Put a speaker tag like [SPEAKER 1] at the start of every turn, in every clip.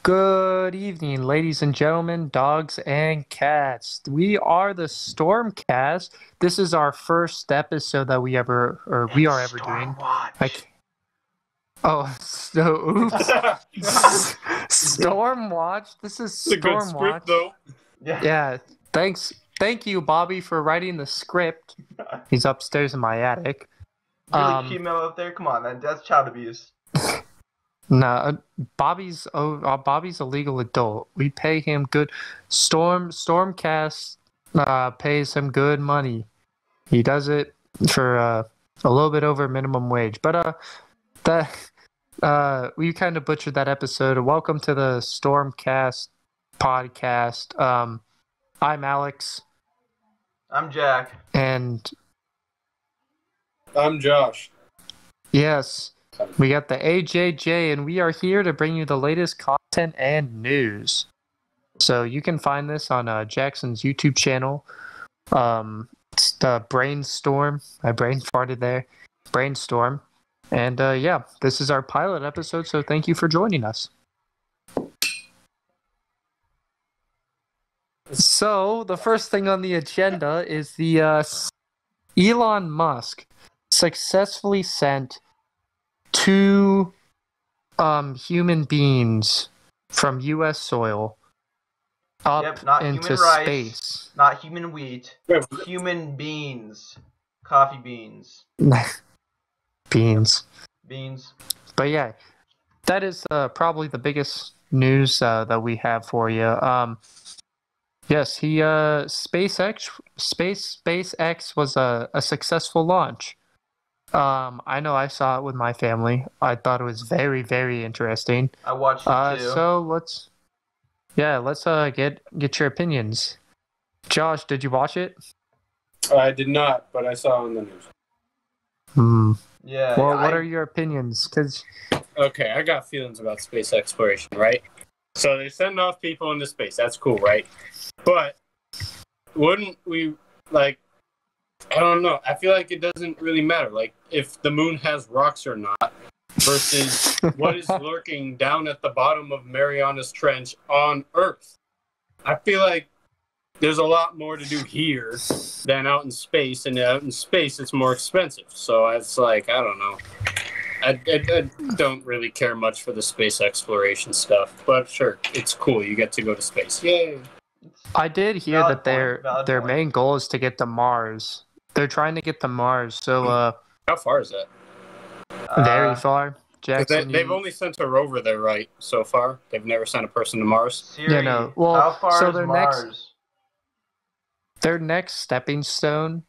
[SPEAKER 1] Good evening, ladies and gentlemen, dogs and cats. We are the Stormcast. This is our first episode that we are ever doing.
[SPEAKER 2] Stormwatch.
[SPEAKER 1] Oops. Stormwatch. This is
[SPEAKER 3] It's a good script,
[SPEAKER 1] Stormwatch.
[SPEAKER 3] though.
[SPEAKER 1] Yeah. Thank you, Bobby, for writing the script. He's upstairs in my attic.
[SPEAKER 2] Really female up there? Come on, that's child abuse.
[SPEAKER 1] No, Bobby's a legal adult. We pay him good. Stormcast pays him good money. He does it for a little bit over minimum wage. But we kind of butchered that episode. Welcome to the Stormcast podcast. I'm Alex.
[SPEAKER 2] I'm Jack.
[SPEAKER 1] And
[SPEAKER 3] I'm Josh.
[SPEAKER 1] Yes. We got the AJJ, and we are here to bring you the latest content and news. So you can find this on Jackson's YouTube channel. It's the Brainstorm. My brain farted there. Brainstorm. And yeah, this is our pilot episode, so thank you for joining us. So the first thing on the agenda is the Elon Musk successfully sent 2 human beings from U.S. soil up into space.
[SPEAKER 2] Not human wheat. Human beans. Coffee beans.
[SPEAKER 1] Beans.
[SPEAKER 2] But
[SPEAKER 1] yeah, that is probably the biggest news that we have for you. Yes, SpaceX was a successful launch. I know I saw it with my family. I thought it was very, very interesting.
[SPEAKER 2] I watched it too.
[SPEAKER 1] So let's get your opinions. Josh, did you watch it?
[SPEAKER 3] I did not, but I saw on the news.
[SPEAKER 2] Yeah.
[SPEAKER 1] Well, what are your opinions?
[SPEAKER 3] Okay, I got feelings about space exploration, right? So they send off people into space. That's cool, right? But wouldn't we, I don't know. I feel like it doesn't really matter, if the moon has rocks or not, versus what is lurking down at the bottom of Mariana's Trench on Earth. I feel like there's a lot more to do here than out in space, and out in space it's more expensive. So it's I don't know. I don't really care much for the space exploration stuff, but sure, it's cool. You get to go to space. Yay!
[SPEAKER 1] I did hear that their main goal is to get to Mars. They're trying to get to Mars, so
[SPEAKER 3] how far is that?
[SPEAKER 1] Very far. Jackson,
[SPEAKER 3] they've only sent a rover there, right? So far, they've never sent a person to Mars.
[SPEAKER 2] Siri,
[SPEAKER 1] yeah, no. Well,
[SPEAKER 2] how far
[SPEAKER 1] so
[SPEAKER 2] is
[SPEAKER 1] their
[SPEAKER 2] Mars?
[SPEAKER 1] Their next stepping stone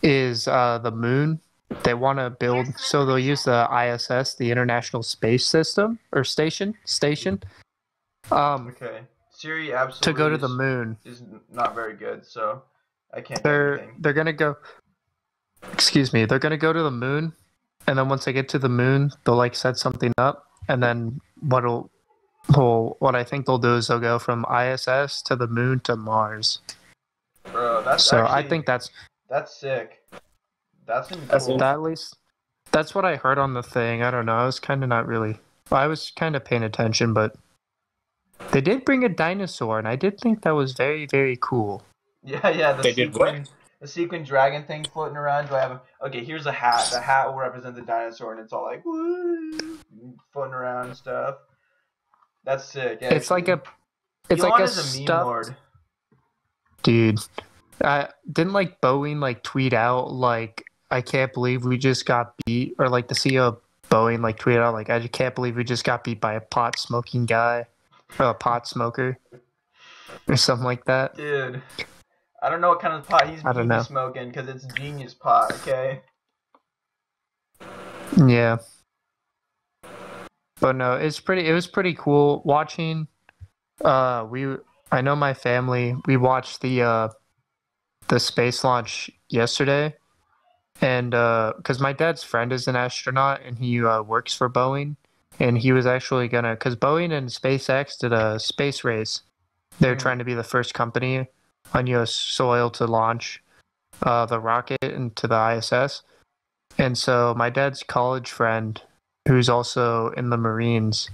[SPEAKER 1] is the moon. They want to build, so they'll use the ISS, the International Space System or Station.
[SPEAKER 2] Okay. Siri absolutely
[SPEAKER 1] to go to the moon
[SPEAKER 2] is not very good, so I can't do anything.
[SPEAKER 1] They're gonna go. Excuse me. They're gonna go to the moon, and then once they get to the moon, they'll set something up, and then what I think they'll do is they'll go from ISS to the moon to Mars.
[SPEAKER 2] Bro, that's
[SPEAKER 1] I think that's
[SPEAKER 2] sick. That's cool.
[SPEAKER 1] At least that's what I heard on the thing. I don't know. I was kind of not really. I was kind of paying attention, but they did bring a dinosaur, and I did think that was very, very cool.
[SPEAKER 2] Yeah.
[SPEAKER 3] The
[SPEAKER 2] sequin dragon thing floating around. Okay, here's a hat. The hat will represent the dinosaur, and it's all woo, floating around and stuff. That's sick. Yeah,
[SPEAKER 1] it's like a
[SPEAKER 2] meme lord.
[SPEAKER 1] Dude, didn't Boeing tweet out I can't believe we just got beat, or the CEO of Boeing tweeted out I just can't believe we just got beat by a pot smoking guy, or a pot smoker, or something like that.
[SPEAKER 2] Dude, I don't know what kind of pot he's smoking, because it's genius pot. Okay.
[SPEAKER 1] Yeah. But no, it was pretty cool watching. I know my family, we watched the space launch yesterday, and because my dad's friend is an astronaut and he works for Boeing, and he was actually because Boeing and SpaceX did a space race. They're trying to be the first company on U.S. soil to launch the rocket into the ISS, and so my dad's college friend, who's also in the Marines,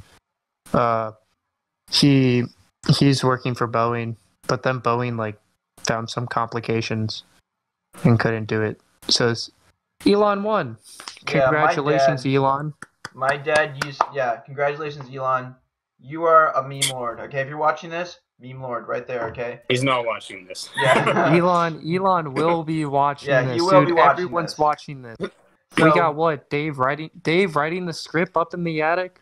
[SPEAKER 1] he's working for Boeing, but then Boeing like found some complications and couldn't do it. So Elon won.
[SPEAKER 2] Yeah,
[SPEAKER 1] Congratulations, Elon.
[SPEAKER 2] My dad congratulations, Elon. You are a meme lord, okay? If you're watching this, meme lord right there, okay?
[SPEAKER 3] He's not watching this.
[SPEAKER 2] Yeah.
[SPEAKER 1] Elon will be watching
[SPEAKER 2] Yeah,
[SPEAKER 1] this.
[SPEAKER 2] he will
[SPEAKER 1] Dude,
[SPEAKER 2] be watching
[SPEAKER 1] everyone's
[SPEAKER 2] this.
[SPEAKER 1] watching this.
[SPEAKER 2] So,
[SPEAKER 1] We got what? Dave writing the script up in the attic?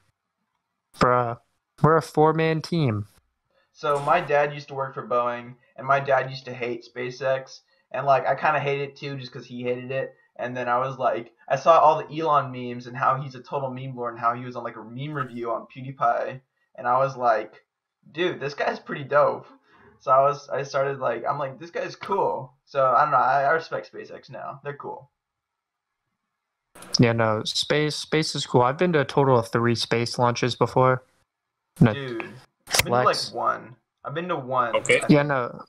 [SPEAKER 1] Bruh. We're a 4-man team.
[SPEAKER 2] So my dad used to work for Boeing, and my dad used to hate SpaceX, and like I kind of hated it too, just because he hated it. And then I was like, I saw all the Elon memes and how he's a total meme lord and how he was on like a meme review on PewDiePie, and I was like, dude, this guy's pretty dope. So I started like, I'm like, this guy's cool. So I don't know, I respect SpaceX now. They're cool.
[SPEAKER 1] Yeah, no, space is cool. I've been to a total of 3 space launches before. No,
[SPEAKER 2] Dude, I've been to like
[SPEAKER 1] flex.
[SPEAKER 2] one. I've been to one.
[SPEAKER 3] Okay.
[SPEAKER 1] Yeah, no.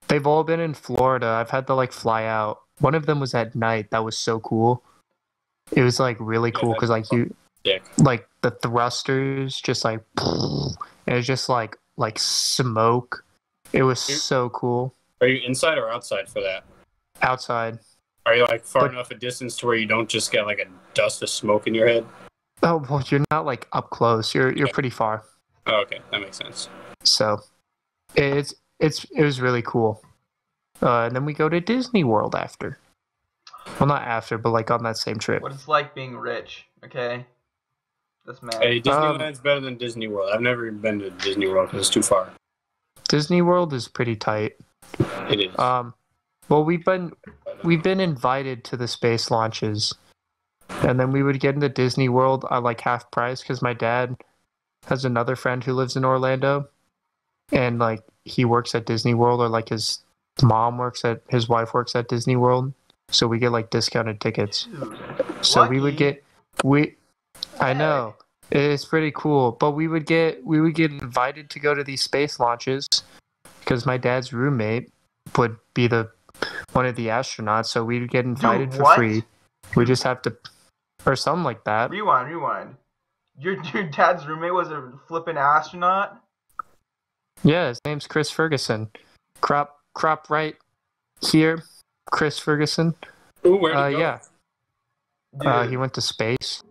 [SPEAKER 1] They've all been in Florida. I've had to like fly out. One of them was at night. That was so cool. It was like really cool because like like the thrusters just like and it was just like smoke. It was so cool.
[SPEAKER 3] Are you inside or outside for that?
[SPEAKER 1] Outside.
[SPEAKER 3] Are you like far enough a distance to where you don't just get like a dust of smoke in your head?
[SPEAKER 1] Oh well, you're not like up close. You're pretty far.
[SPEAKER 3] Oh, okay, that makes sense.
[SPEAKER 1] So it was really cool. And then we go to Disney World after. Well, not after, but like on that same trip.
[SPEAKER 2] What it's like being rich, okay? That's mad.
[SPEAKER 3] Hey, Disneyland's better than Disney World. I've never been to Disney World because it's too far.
[SPEAKER 1] Disney World is pretty tight.
[SPEAKER 3] It is.
[SPEAKER 1] Well, we've been invited to the space launches, and then we would get into Disney World at like half price because my dad has another friend who lives in Orlando, and like he works at Disney World, or like his wife works at Disney World, so we get like discounted tickets.
[SPEAKER 2] Dude,
[SPEAKER 1] So
[SPEAKER 2] lucky.
[SPEAKER 1] we would get I know it's pretty cool, but we would get invited to go to these space launches because my dad's roommate would be one of the astronauts, so we'd get invited for
[SPEAKER 2] what?
[SPEAKER 1] free. We just have to, or something like that.
[SPEAKER 2] Rewind. Your dad's roommate was a flippin' astronaut?
[SPEAKER 1] Yeah, his name's Chris Ferguson. Crop right here, Chris Ferguson.
[SPEAKER 3] Ooh, where'd he go?
[SPEAKER 1] Yeah.
[SPEAKER 2] Dude,
[SPEAKER 1] He went to space.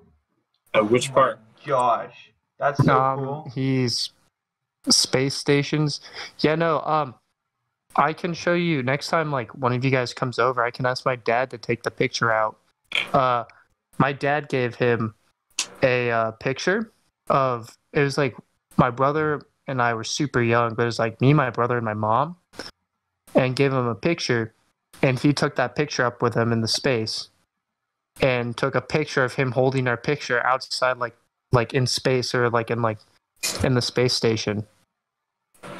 [SPEAKER 3] Which part?
[SPEAKER 2] gosh. That's so cool.
[SPEAKER 1] He's space stations. Yeah, no, I can show you next time like one of you guys comes over, I can ask my dad to take the picture out. My dad gave him a picture of, it was like my brother and I were super young, but it was like me, my brother, and my mom, and gave him a picture, and he took that picture up with him in the space and took a picture of him holding our picture outside like in space, or like in the space station.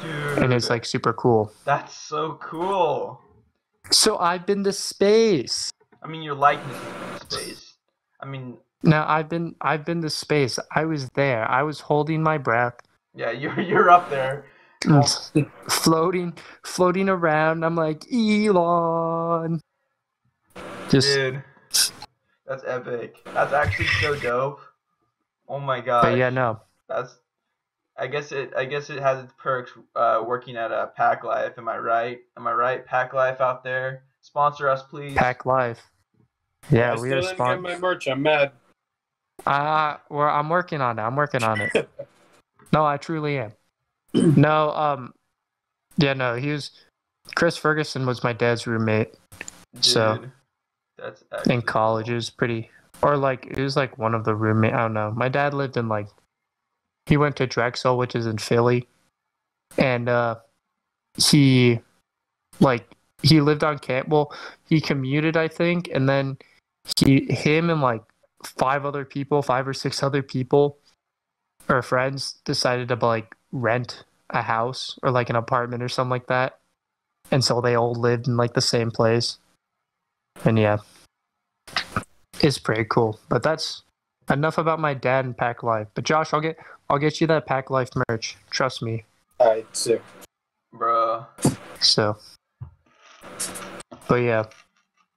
[SPEAKER 2] Dude.
[SPEAKER 1] And it's like super cool.
[SPEAKER 2] That's so cool.
[SPEAKER 1] So I've been to space.
[SPEAKER 2] I mean, your likeness is in space. I mean,
[SPEAKER 1] No, I've been to space. I was there. I was holding my breath,
[SPEAKER 2] yeah, you're up there.
[SPEAKER 1] floating around. I'm like, Elon. Just,
[SPEAKER 2] Dude, that's epic. That's actually so dope. Oh my god.
[SPEAKER 1] but yeah, no.
[SPEAKER 2] That's. I guess it has its perks. Working at a Pack Life. Am I right? Pack Life out there, sponsor us, please.
[SPEAKER 1] Pack Life. Yeah,
[SPEAKER 3] I
[SPEAKER 1] we
[SPEAKER 3] still
[SPEAKER 1] are
[SPEAKER 3] didn't get my merch. I'm mad.
[SPEAKER 1] I'm working on it. No, I truly am. No, yeah, no, Chris Ferguson was my dad's roommate.
[SPEAKER 2] Dude,
[SPEAKER 1] So
[SPEAKER 2] that's
[SPEAKER 1] in college, it was pretty, or like it was like one of the roommate. I don't know. My dad lived in he went to Drexel, which is in Philly, and he lived on camp. Well, he commuted, I think, and then him and like 5 or 6 other people or friends decided to like rent a house or like an apartment or something like that, and so they all lived in like the same place. And yeah, it's pretty cool. But that's enough about my dad and Pack Life. But Josh, I'll get you that Pack Life merch. Trust me.
[SPEAKER 3] Alright, sick.
[SPEAKER 2] Bruh.
[SPEAKER 1] So, but yeah,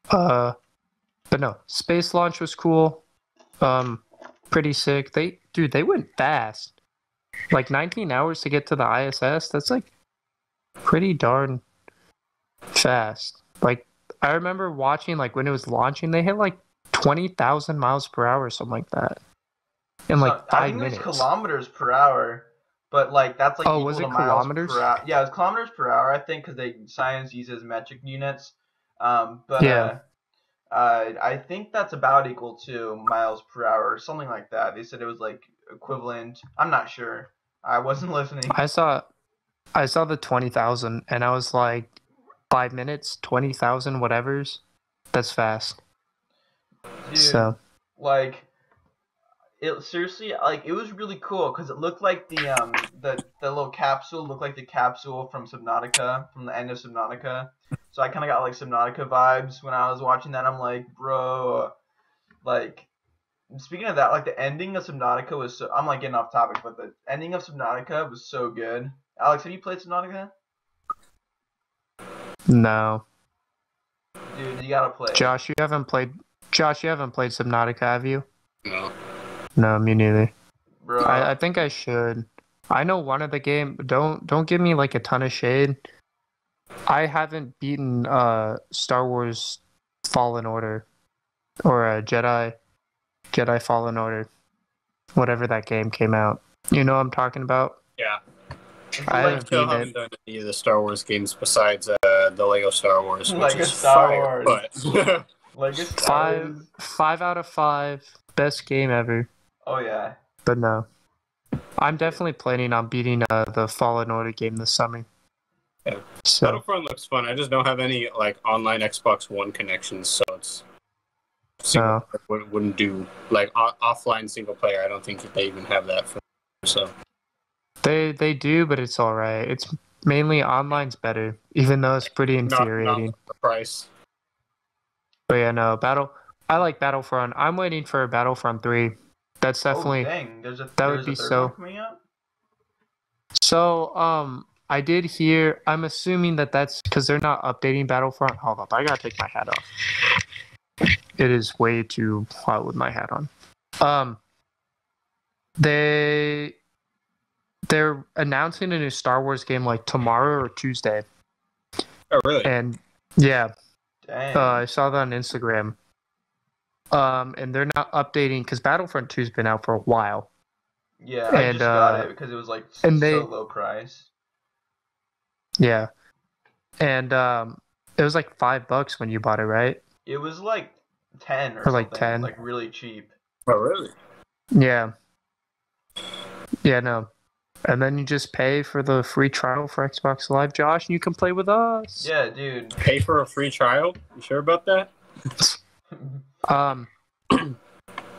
[SPEAKER 1] but no, space launch was cool. Pretty sick. They went fast. Like 19 hours to get to the ISS. That's like pretty darn fast. Like I remember watching like when it was launching, they hit like 20,000 miles per hour or something like that in like
[SPEAKER 2] I
[SPEAKER 1] 5
[SPEAKER 2] think it was
[SPEAKER 1] minutes.
[SPEAKER 2] kilometers per hour, but like that's like
[SPEAKER 1] Oh,
[SPEAKER 2] equal
[SPEAKER 1] was
[SPEAKER 2] to
[SPEAKER 1] it
[SPEAKER 2] miles
[SPEAKER 1] kilometers?
[SPEAKER 2] per hour. Yeah, it was kilometers per hour, I think, because science uses metric units. But
[SPEAKER 1] Yeah.
[SPEAKER 2] I think that's about equal to miles per hour or something like that. They said it was like equivalent. I'm not sure. I wasn't listening.
[SPEAKER 1] I saw the 20,000 and I was like 5 minutes, 20,000 whatever's. That's fast.
[SPEAKER 2] Dude,
[SPEAKER 1] So,
[SPEAKER 2] like it seriously, like it was really cool because it looked like the little capsule looked like the capsule from Subnautica, from the end of Subnautica. So I kind of got like Subnautica vibes when I was watching that. I'm like, bro, like speaking of that, like the ending of Subnautica was so. I'm like getting off topic, but the ending of Subnautica was so good. Alex, have you played Subnautica?
[SPEAKER 1] no.
[SPEAKER 2] Dude, you gotta play it.
[SPEAKER 1] Josh, you haven't played Subnautica, have you?
[SPEAKER 3] No.
[SPEAKER 1] No, me neither.
[SPEAKER 2] Bro.
[SPEAKER 1] I think I should. I know one of the game. Don't give me like a ton of shade. I haven't beaten Star Wars Fallen Order or Jedi Fallen Order, whatever that game came out. You know what I'm talking about?
[SPEAKER 3] Yeah.
[SPEAKER 1] I haven't
[SPEAKER 3] still
[SPEAKER 1] beaten
[SPEAKER 3] haven't
[SPEAKER 1] it.
[SPEAKER 3] done any of the Star Wars games besides the Lego Star Wars, which
[SPEAKER 2] Lego
[SPEAKER 3] is
[SPEAKER 2] Star
[SPEAKER 3] fire,
[SPEAKER 2] Wars.
[SPEAKER 3] but
[SPEAKER 2] Lego Star Wars.
[SPEAKER 1] 5 out of 5, best game ever.
[SPEAKER 2] Oh yeah.
[SPEAKER 1] But no, I'm definitely planning on beating the Fallen Order game this summer.
[SPEAKER 3] Yeah.
[SPEAKER 1] So
[SPEAKER 3] Battlefront looks fun. I just don't have any like online Xbox One connections, so it's
[SPEAKER 1] no.
[SPEAKER 3] wouldn't do like offline single player. I don't think that they even have that for. So
[SPEAKER 1] They do, but it's all right. It's mainly online's better, even though it's pretty infuriating.
[SPEAKER 3] not the price.
[SPEAKER 1] But yeah, no I like Battlefront. I'm waiting for Battlefront 3. That's definitely
[SPEAKER 2] Oh dang,
[SPEAKER 1] that
[SPEAKER 2] there's
[SPEAKER 1] would be
[SPEAKER 2] a third
[SPEAKER 1] so.
[SPEAKER 2] one coming out?
[SPEAKER 1] So I did hear. I'm assuming that's because they're not updating Battlefront. Hold up, I gotta take my hat off. It is way too hot with my hat on. They're announcing a new Star Wars game like tomorrow or Tuesday.
[SPEAKER 3] Oh really?
[SPEAKER 1] And yeah,
[SPEAKER 2] Dang.
[SPEAKER 1] I saw that on Instagram. And they're not updating because Battlefront 2's been out for a while.
[SPEAKER 2] Yeah, I just got it because it was like so low price.
[SPEAKER 1] Yeah. And it was like $5 when you bought it, right?
[SPEAKER 2] It was like 10 or
[SPEAKER 1] like
[SPEAKER 2] something,
[SPEAKER 1] 10.
[SPEAKER 2] like really cheap.
[SPEAKER 3] Oh really?
[SPEAKER 1] Yeah. Yeah, no. And then you just pay for the free trial for Xbox Live, Josh, and you can play with us.
[SPEAKER 2] Yeah, dude.
[SPEAKER 3] Pay for a free trial? You sure about that?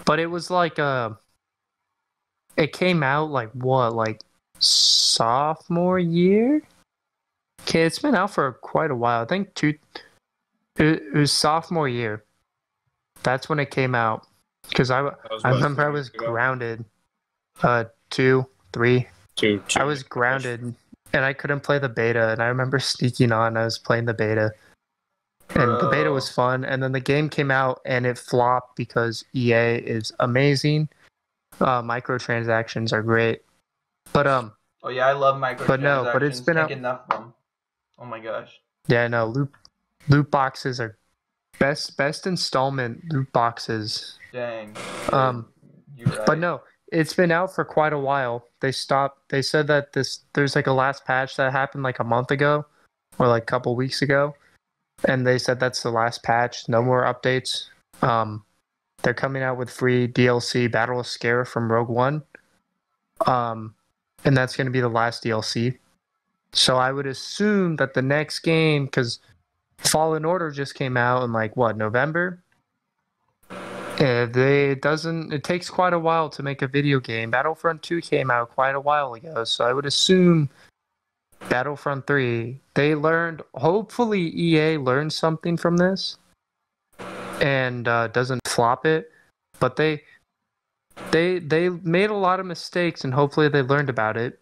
[SPEAKER 1] But it was like it came out like what, like sophomore year? Okay, it's been out for quite a while. I think it was sophomore year. That's when it came out. Because I remember I was grounded. 2, 3. I was grounded and I couldn't play the beta, and I remember sneaking on. I was playing the beta. And the beta was fun, and then the game came out and it flopped because EA is amazing. Microtransactions are great. But
[SPEAKER 2] oh yeah, I love microtransactions.
[SPEAKER 1] But no, but it's been
[SPEAKER 2] Can't get enough of them. Oh my gosh.
[SPEAKER 1] Yeah, no, loot boxes are best installment loot boxes.
[SPEAKER 2] Dang. You're right.
[SPEAKER 1] But no, it's been out for quite a while. They said that there's like a last patch that happened like a month ago or like a couple weeks ago. And they said that's the last patch, no more updates. They're coming out with free DLC Battle of Scare from Rogue One. And that's going to be the last DLC. So I would assume that the next game, because Fallen Order just came out in like what, November? It takes quite a while to make a video game. Battlefront 2 came out quite a while ago, so I would assume Battlefront 3, hopefully EA learned something from this and doesn't flop it, but they made a lot of mistakes and hopefully they learned about it.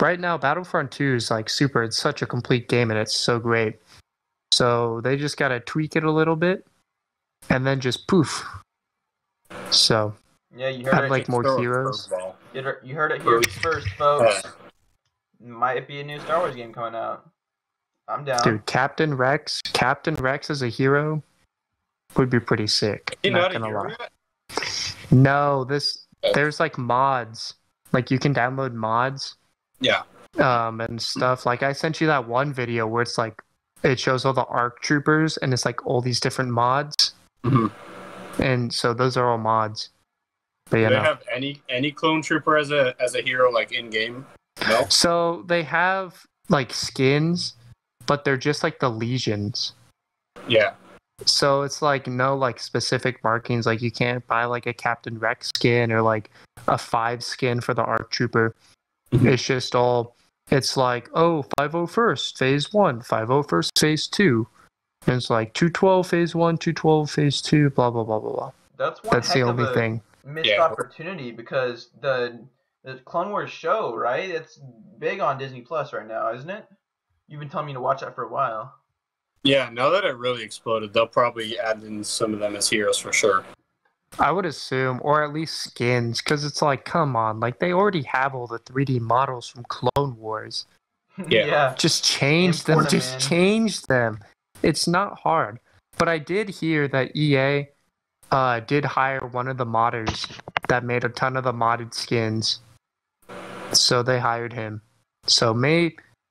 [SPEAKER 1] Right now, Battlefront 2 is like it's such a complete game and it's so great. So they just gotta tweak it a little bit and then just poof. So
[SPEAKER 2] yeah, you heard
[SPEAKER 1] I'd like more heroes.
[SPEAKER 2] You heard it here first, folks. Might be a new Star Wars game coming out. I'm down.
[SPEAKER 1] Dude, Captain Rex as a hero would be pretty sick. Not gonna lie. No, there's like mods. Like you can download mods.
[SPEAKER 3] Yeah.
[SPEAKER 1] And stuff. Like I sent you that one video where it's like it shows all the ARC troopers and it's like all these different mods.
[SPEAKER 3] Mm-hmm.
[SPEAKER 1] And so those are all mods. But
[SPEAKER 3] Do they have any clone trooper as a hero like in game? No.
[SPEAKER 1] So they have like skins, but they're just like the legions.
[SPEAKER 3] Yeah.
[SPEAKER 1] So it's like no like specific markings. Like you can't buy like a Captain Rex skin or like a 5 skin for the ARC trooper. Mm-hmm. It's just all. It's like 501st phase 1, 501st phase 2. And it's like 212 phase 1, 212 phase 2, blah blah blah blah blah.
[SPEAKER 2] That's the only thing. Missed opportunity because the Clone Wars show, right? It's big on Disney Plus right now, isn't it? You've been telling me to watch that for a while.
[SPEAKER 3] Yeah, now that it really exploded, they'll probably add in some of them as heroes for sure.
[SPEAKER 1] I would assume, or at least skins, because it's like, come on, like they already have all the 3D models from Clone Wars.
[SPEAKER 3] Yeah.
[SPEAKER 1] Just change them. Just change them. It's not hard. But I did hear that EA did hire one of the modders that made a ton of the modded skins. So they hired him.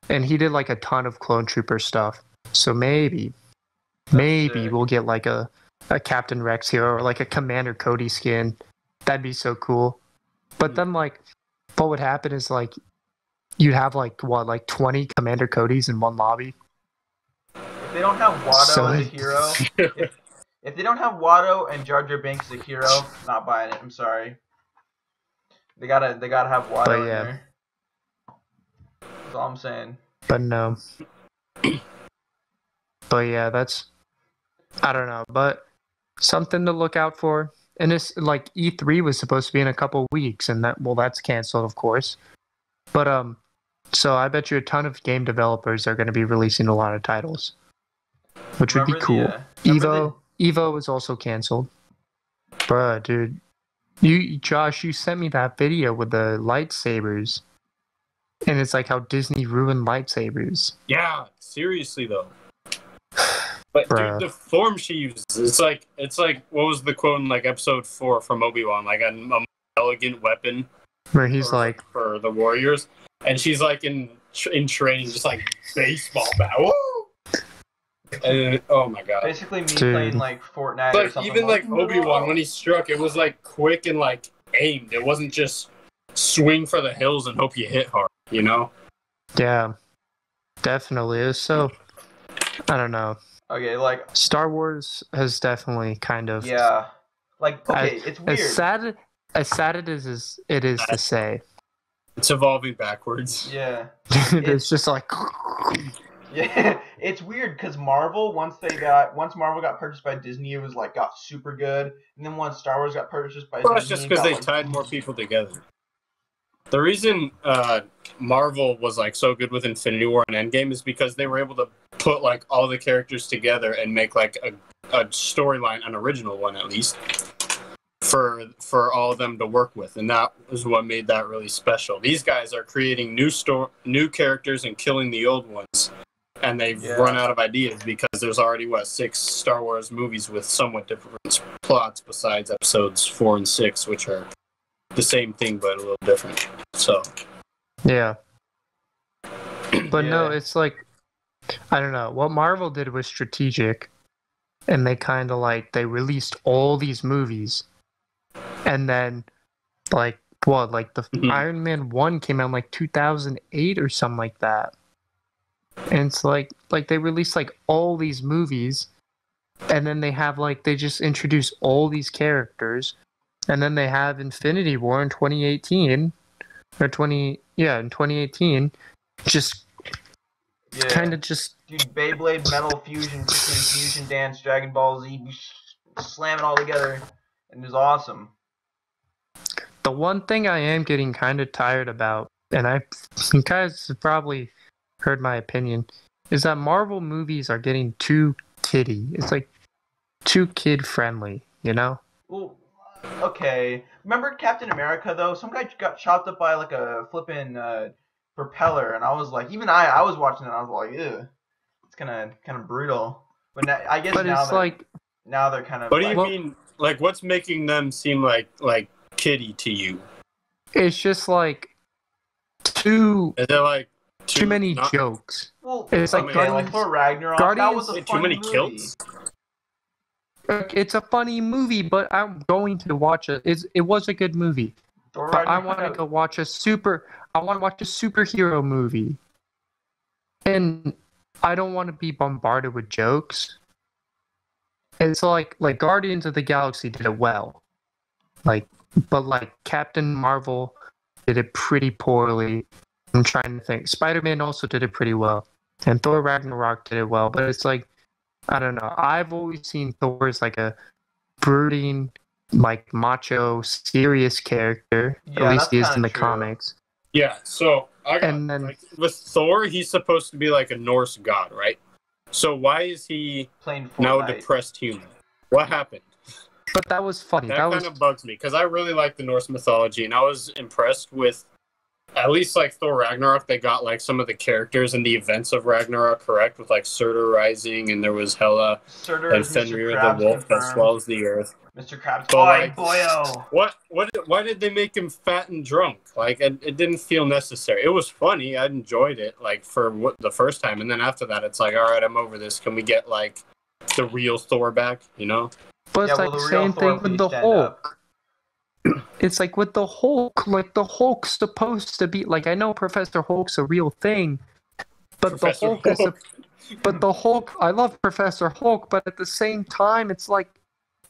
[SPEAKER 1] And he did like a ton of Clone Trooper stuff. So maybe we'll get like a Captain Rex hero or like a Commander Cody skin. That'd be so cool. But then like what would happen is like you'd have like 20 Commander Codys in one lobby.
[SPEAKER 2] If they don't have Watto as a hero, if they don't have Watto and Jar Jar Binks as a hero, not buying it. I'm sorry. They gotta have Watto in there. That's all I'm saying.
[SPEAKER 1] But no. But yeah, I don't know, but something to look out for. And it's like E3 was supposed to be in a couple weeks, and that's canceled, of course. But so I bet you a ton of game developers are going to be releasing a lot of titles, which would be cool. Evo is also canceled. Bruh, dude, Josh, you sent me that video with the lightsabers, and it's like how Disney ruined lightsabers.
[SPEAKER 3] Yeah, seriously though. But dude, the form she uses, it's like what was the quote in like episode 4 from Obi-Wan, like an elegant weapon,
[SPEAKER 1] where he's like
[SPEAKER 3] for the warriors, and she's like in training, just like baseball bat. Woo! And oh my god!
[SPEAKER 2] Basically, me playing like Fortnite.
[SPEAKER 3] Like
[SPEAKER 2] or something
[SPEAKER 3] even like Obi-Wan when he struck, it was like quick and like aimed. It wasn't just swing for the hills and hope you hit hard. You know?
[SPEAKER 1] Yeah, definitely. It was so. I don't know.
[SPEAKER 2] Okay, like
[SPEAKER 1] Star Wars has definitely kind of
[SPEAKER 2] like it's weird.
[SPEAKER 1] As sad it is to say,
[SPEAKER 3] it's evolving backwards.
[SPEAKER 2] Yeah,
[SPEAKER 1] it's just like
[SPEAKER 2] yeah, it's weird because Marvel once Marvel got purchased by Disney, it was like got super good, and then once Star Wars got purchased by Disney,
[SPEAKER 3] it's just because they tied more people together. The reason Marvel was like so good with Infinity War and Endgame is because they were able to put like all the characters together and make like a storyline, an original one at least, for all of them to work with, and that was what made that really special. These guys are creating new characters and killing the old ones, and they've run out of ideas because there's already 6 Star Wars movies with somewhat different plots besides episodes 4 and 6, which are the same thing but a little different. So
[SPEAKER 1] yeah, but no, it's like I don't know. What Marvel did was strategic, and they kind of like they released all these movies, and then like the Iron Man 1 came out in like 2008 or something like that, and it's like they released like all these movies, and then they have like they just introduce all these characters. And then they have Infinity War in 2018, in 2018, just kind of just...
[SPEAKER 2] Dude, Beyblade, Metal Fusion, Fusion Dance, Dragon Ball Z, slam it all together, and it was awesome.
[SPEAKER 1] The one thing I am getting kind of tired about, and you guys have probably heard my opinion, is that Marvel movies are getting too kiddie. It's like too kid-friendly, you know?
[SPEAKER 2] Well, okay. Remember Captain America though? Some guy got chopped up by like a flippin' propeller, and I was like, even I was watching it, and I was like, ew, it's kind of brutal. But now, I guess
[SPEAKER 1] But
[SPEAKER 2] now
[SPEAKER 1] it's like,
[SPEAKER 2] they're kind of
[SPEAKER 3] What do you
[SPEAKER 2] like,
[SPEAKER 3] mean? Like, what's making them seem like kiddie to you?
[SPEAKER 1] it's just like too
[SPEAKER 3] Is it like
[SPEAKER 1] too many
[SPEAKER 3] not,
[SPEAKER 1] jokes.
[SPEAKER 2] well,
[SPEAKER 1] It's like
[SPEAKER 2] okay, like
[SPEAKER 1] Guardians.
[SPEAKER 2] Thor Ragnarok, that was a
[SPEAKER 1] Guardians.
[SPEAKER 3] too
[SPEAKER 2] funny
[SPEAKER 3] many
[SPEAKER 2] movie.
[SPEAKER 3] kilts?
[SPEAKER 1] It's a funny movie, but I'm going to watch it. It was a good movie.
[SPEAKER 2] Thor
[SPEAKER 1] But I
[SPEAKER 2] Ragnarok.
[SPEAKER 1] want to go watch I want to watch a superhero movie. And I don't want to be bombarded with jokes. It's like Guardians of the Galaxy did it well. But Captain Marvel did it pretty poorly. I'm trying to think. Spider-Man also did it pretty well. And Thor Ragnarok did it well, but it's like, I don't know. I've always seen Thor as like a brooding, like macho, serious character.
[SPEAKER 2] Yeah,
[SPEAKER 1] At least
[SPEAKER 2] that's
[SPEAKER 1] he is
[SPEAKER 2] kinda
[SPEAKER 1] in the
[SPEAKER 2] true.
[SPEAKER 1] comics.
[SPEAKER 3] Yeah. So I got
[SPEAKER 1] And then-
[SPEAKER 3] like with Thor, he's supposed to be like a Norse god, right? So why is he
[SPEAKER 2] Playing
[SPEAKER 3] now a
[SPEAKER 2] Fortnite.
[SPEAKER 3] depressed human? What happened?
[SPEAKER 1] But that was funny.
[SPEAKER 3] That kind of bugs me because I really like the Norse mythology, and I was impressed with at least like Thor Ragnarok. They got like some of the characters and the events of Ragnarok correct, with like Surtur rising, and there was Hela
[SPEAKER 2] Surtur
[SPEAKER 3] and
[SPEAKER 2] is Mr.
[SPEAKER 3] Fenrir the
[SPEAKER 2] Krabs
[SPEAKER 3] wolf that
[SPEAKER 2] confirmed.
[SPEAKER 3] swallows the earth.
[SPEAKER 2] Mr. Krabs.
[SPEAKER 3] But,
[SPEAKER 2] Boy,
[SPEAKER 3] like,
[SPEAKER 2] boyo.
[SPEAKER 3] Why did they make him fat and drunk? Like it didn't feel necessary. It was funny. I enjoyed it like for the first time, and then after that, it's like, all right, I'm over this. Can we get like the real Thor back? You know?
[SPEAKER 1] But it's
[SPEAKER 2] Yeah,
[SPEAKER 1] like
[SPEAKER 2] will
[SPEAKER 1] the
[SPEAKER 2] the real
[SPEAKER 1] same
[SPEAKER 2] Thor
[SPEAKER 1] thing with
[SPEAKER 2] please
[SPEAKER 1] the
[SPEAKER 2] stand up?
[SPEAKER 1] Hulk. It's like with the Hulk, like the Hulk's supposed to be like, I know Professor Hulk's a real thing, but
[SPEAKER 3] Professor
[SPEAKER 1] the Hulk is
[SPEAKER 3] Hulk.
[SPEAKER 1] but the Hulk, I love Professor Hulk, but at the same time it's like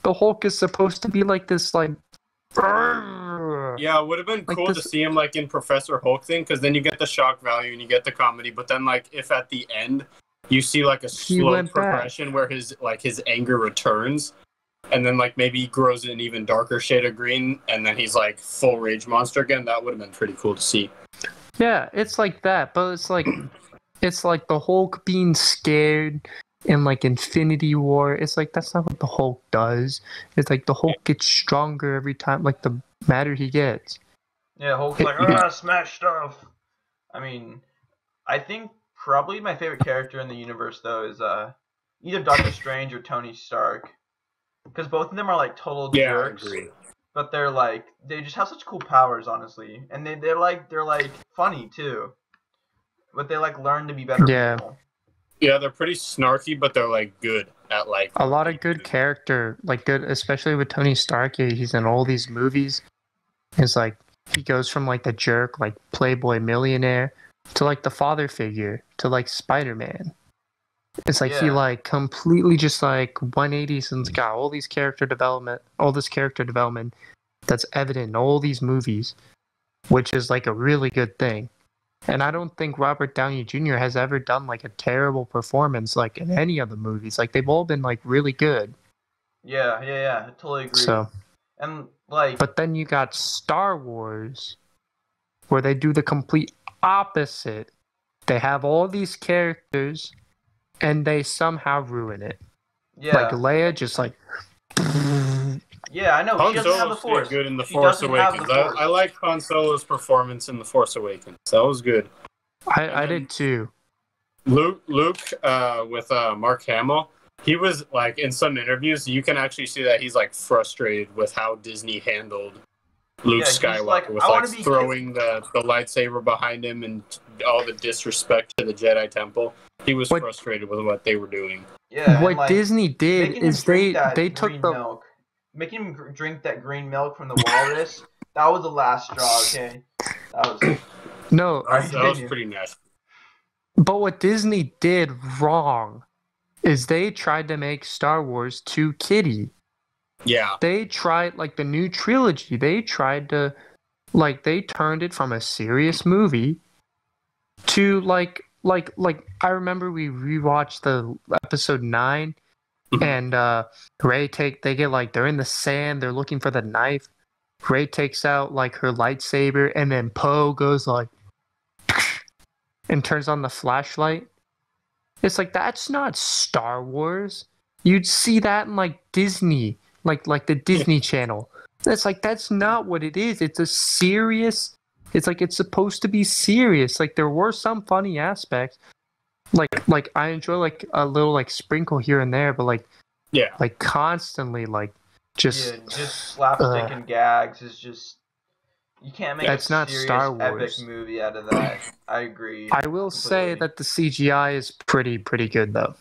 [SPEAKER 1] the Hulk is supposed to be like this like
[SPEAKER 3] Yeah, it would have been
[SPEAKER 1] Like
[SPEAKER 3] cool
[SPEAKER 1] this-
[SPEAKER 3] to see him like in Professor Hulk thing, because then you get the shock value and you get the comedy. But then like if at the end you see like a
[SPEAKER 1] He
[SPEAKER 3] slow
[SPEAKER 1] went back.
[SPEAKER 3] progression where his anger returns, and then like maybe he grows an even darker shade of green, and then he's like full rage monster again. That would have been pretty cool to see.
[SPEAKER 1] Yeah, it's like that, but it's like the Hulk being scared in like Infinity War. It's like that's not what the Hulk does. It's like the Hulk gets stronger every time, like the madder he gets.
[SPEAKER 2] Yeah, Hulk's like, smash stuff. I mean, I think probably my favorite character in the universe though is either Doctor Strange or Tony Stark, because both of them are like total jerks.
[SPEAKER 3] I agree.
[SPEAKER 2] But they're like they just have such cool powers, honestly, and they're like funny too. But they like learn to be better
[SPEAKER 1] Yeah.
[SPEAKER 2] people.
[SPEAKER 3] Yeah, they're pretty snarky, but they're like good at like
[SPEAKER 1] A lot of good character, like good, especially with Tony Stark. He's in all these movies. It's like he goes from like the jerk, like playboy millionaire, to like the father figure, to like Spider-Man. It's like he
[SPEAKER 2] Yeah.
[SPEAKER 1] like completely just like 180s and got all this character development that's evident in all these movies, which is like a really good thing. And I don't think Robert Downey Jr. has ever done like a terrible performance like in any of the movies. Like they've all been like really good.
[SPEAKER 2] Yeah, I totally agree.
[SPEAKER 1] So,
[SPEAKER 2] And like,
[SPEAKER 1] but then you got Star Wars, where they do the complete opposite. They have all these characters, and they somehow ruin it.
[SPEAKER 2] yeah,
[SPEAKER 1] Like Leia, just like.
[SPEAKER 2] yeah, I know.
[SPEAKER 3] Han
[SPEAKER 2] She doesn't have
[SPEAKER 3] Solo
[SPEAKER 2] the
[SPEAKER 3] stayed
[SPEAKER 2] Force.
[SPEAKER 3] good in The
[SPEAKER 2] She
[SPEAKER 3] Force
[SPEAKER 2] doesn't have
[SPEAKER 3] Awakens.
[SPEAKER 2] the Force.
[SPEAKER 3] I like Han Solo's performance in The Force Awakens. That was good.
[SPEAKER 1] I did too.
[SPEAKER 3] Luke with Mark Hamill, he was like in some interviews, you can actually see that he's like frustrated with how Disney handled Luke
[SPEAKER 2] Yeah, he's
[SPEAKER 3] Skywalker
[SPEAKER 2] like,
[SPEAKER 3] with
[SPEAKER 2] I wanna
[SPEAKER 3] like
[SPEAKER 2] be
[SPEAKER 3] throwing the lightsaber behind him and all the disrespect to the Jedi Temple. He was
[SPEAKER 1] What-
[SPEAKER 3] frustrated with what they were doing.
[SPEAKER 2] Yeah,
[SPEAKER 1] What
[SPEAKER 2] and, like,
[SPEAKER 1] Disney did
[SPEAKER 2] making him
[SPEAKER 1] is
[SPEAKER 2] drink that
[SPEAKER 1] they took
[SPEAKER 2] green
[SPEAKER 1] the
[SPEAKER 2] milk, making him drink that green milk from the walrus. That was the last straw. Okay, that was.
[SPEAKER 1] no,
[SPEAKER 2] Alright,
[SPEAKER 3] That was
[SPEAKER 2] continue.
[SPEAKER 3] pretty nasty.
[SPEAKER 1] but what Disney did wrong is they tried to make Star Wars too kiddie.
[SPEAKER 3] Yeah.
[SPEAKER 1] They tried like the new trilogy. They tried to like they turned it from a serious movie to like I remember we rewatched the episode 9
[SPEAKER 3] Mhm.
[SPEAKER 1] and they get like they're in the sand, they're looking for the knife. Rey takes out like her lightsaber and then Poe goes like and turns on the flashlight. It's like that's not Star Wars. You'd see that in like Disney, like the Disney Channel. It's like that's not what it is. It's a serious. It's like it's supposed to be serious. Like there were some funny aspects. Like I enjoy like a little like sprinkle here and there, but like constantly like just
[SPEAKER 2] slapstick and gags is just you can't make
[SPEAKER 1] that's
[SPEAKER 2] a
[SPEAKER 1] not
[SPEAKER 2] serious
[SPEAKER 1] Star Wars.
[SPEAKER 2] epic movie out of that. I agree.
[SPEAKER 1] I will say that the CGI is pretty good though.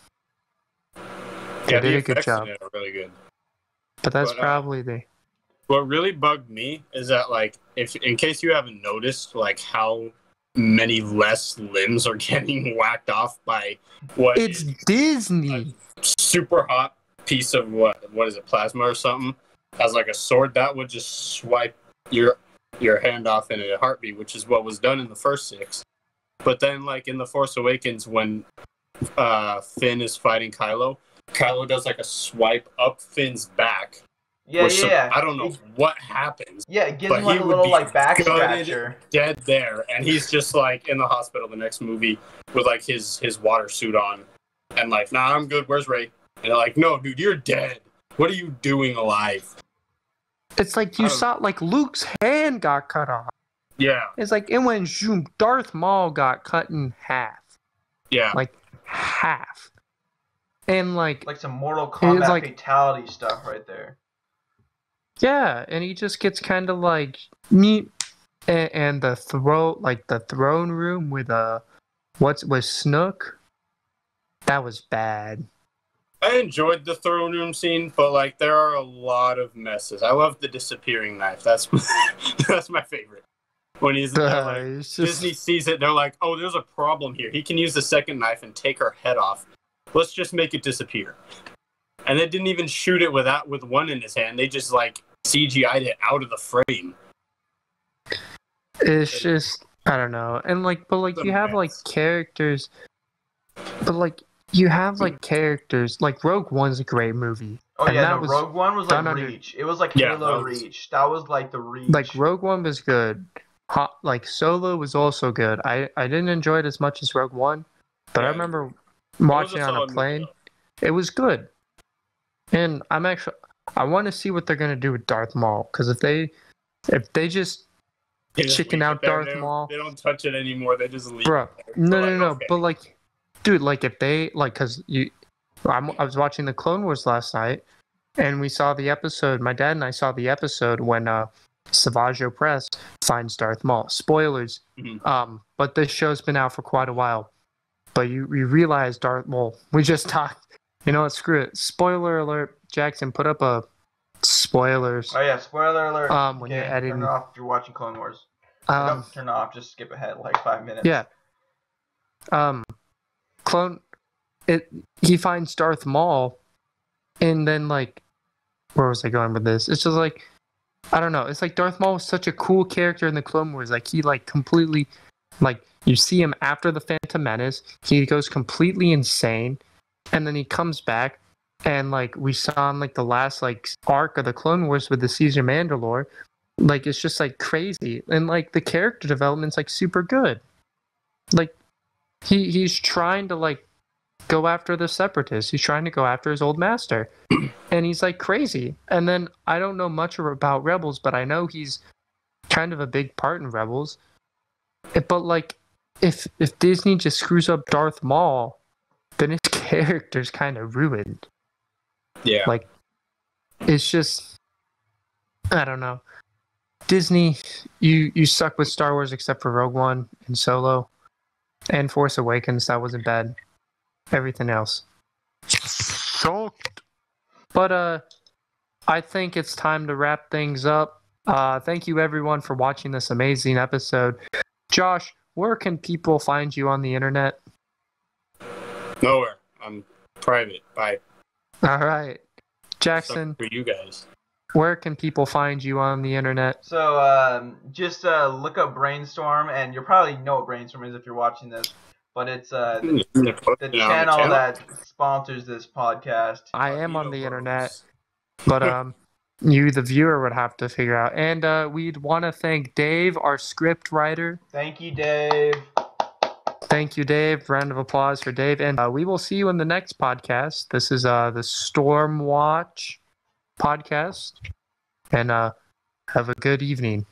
[SPEAKER 3] Yeah,
[SPEAKER 1] they did
[SPEAKER 3] the
[SPEAKER 1] a good
[SPEAKER 3] effects
[SPEAKER 1] job.
[SPEAKER 3] in it are really good.
[SPEAKER 1] But that's probably the.
[SPEAKER 3] What really bugged me is that, like, if in case you haven't noticed, like how many less limbs are getting whacked off by what?
[SPEAKER 1] It's Disney.
[SPEAKER 3] Super hot piece of what is it, plasma or something? As like a sword that would just swipe your hand off in a heartbeat, which is what was done in the first 6. But then, like in the Force Awakens, when Finn is fighting Kylo does like a swipe up Finn's back.
[SPEAKER 2] Yeah.
[SPEAKER 3] I don't know what happens.
[SPEAKER 2] Yeah, it gives him like a little like back scratcher.
[SPEAKER 3] Dead there, and he's just like in the hospital the next movie with like his water suit on, and like, nah, I'm good. Where's Rey? And they're like, no, dude, you're dead. What are you doing alive?
[SPEAKER 1] It's like you saw like Luke's hand got cut off.
[SPEAKER 3] Yeah.
[SPEAKER 1] It's like it went zoom. Darth Maul got cut in half.
[SPEAKER 3] Yeah.
[SPEAKER 1] Like half. And like
[SPEAKER 2] some Mortal Kombat fatality stuff right there.
[SPEAKER 1] Yeah, and he just gets kind of like neat, and the throne room with Snook, that was bad.
[SPEAKER 3] I enjoyed the throne room scene, but like there are a lot of messes. I love the disappearing knife. That's my favorite. When he's like, Disney sees it, they're like, oh, there's a problem here. He can use the second knife and take her head off. Let's just make it disappear. And they didn't even shoot it with one in his hand. They just like CGI'd it out of the frame.
[SPEAKER 1] It's just, I don't know. And like, but like you have like characters, but like you have like characters. Like Rogue One's a great movie.
[SPEAKER 2] Oh yeah, no, Rogue One was like Reach. It was like Halo Reach. That was like the Reach.
[SPEAKER 1] Like Rogue One was good. Like Solo was also good. I didn't enjoy it as much as Rogue One, but I remember watching it on a plane. It was good. And I want to see what they're gonna do with Darth Maul, because if they just chicken out Darth Maul,
[SPEAKER 3] they don't touch it anymore. They just leave.
[SPEAKER 1] Bro, no. Okay. But like, dude, like if they because I was watching the Clone Wars last night, and we saw the episode. My dad and I saw the episode when Savage Opress finds Darth Maul. Spoilers.
[SPEAKER 3] Mm-hmm.
[SPEAKER 1] But this show's been out for quite a while. But you realize Darth Maul. We just talked. You know what? Screw it. Spoiler alert. Jackson, put up a spoilers.
[SPEAKER 2] Oh yeah, spoiler alert.
[SPEAKER 1] When you're editing.
[SPEAKER 2] Turn it off if you're watching Clone Wars. Don't turn it off. Just skip ahead like 5 minutes.
[SPEAKER 1] Yeah. He finds Darth Maul, and then like, where was I going with this? It's just like, I don't know. It's like Darth Maul was such a cool character in the Clone Wars. Like he like completely, like you see him after the Phantom Menace, he goes completely insane, and then he comes back, and like we saw in like the last like arc of the Clone Wars with the Caesar Mandalore, like it's just like crazy, and like the character development's like super good. Like he's trying to like go after the Separatists. He's trying to go after his old master. And he's like crazy. And then I don't know much about Rebels, but I know he's kind of a big part in Rebels. But like if Disney just screws up Darth Maul, then his character's kind of ruined.
[SPEAKER 3] Yeah.
[SPEAKER 1] Like it's just, I don't know. Disney, you suck with Star Wars except for Rogue One and Solo and Force Awakens. That wasn't bad. Everything else sucked. But I think it's time to wrap things up. Thank you everyone for watching this amazing episode. Josh, where can people find you on the internet?
[SPEAKER 3] Nowhere. I'm private. Bye.
[SPEAKER 1] All right. Jackson,
[SPEAKER 3] for you guys.
[SPEAKER 1] Where can people find you on the internet?
[SPEAKER 2] So just look up Brainstorm, and you'll probably know what Brainstorm is if you're watching this. But it's the channel that sponsors this podcast.
[SPEAKER 1] I am on the internet, but you, the viewer, would have to figure out. And we'd want to thank Dave, our script writer.
[SPEAKER 2] Thank you, Dave.
[SPEAKER 1] Thank you, Dave. Round of applause for Dave. And we will see you in the next podcast. This is the Stormwatch podcast. And Have a good evening.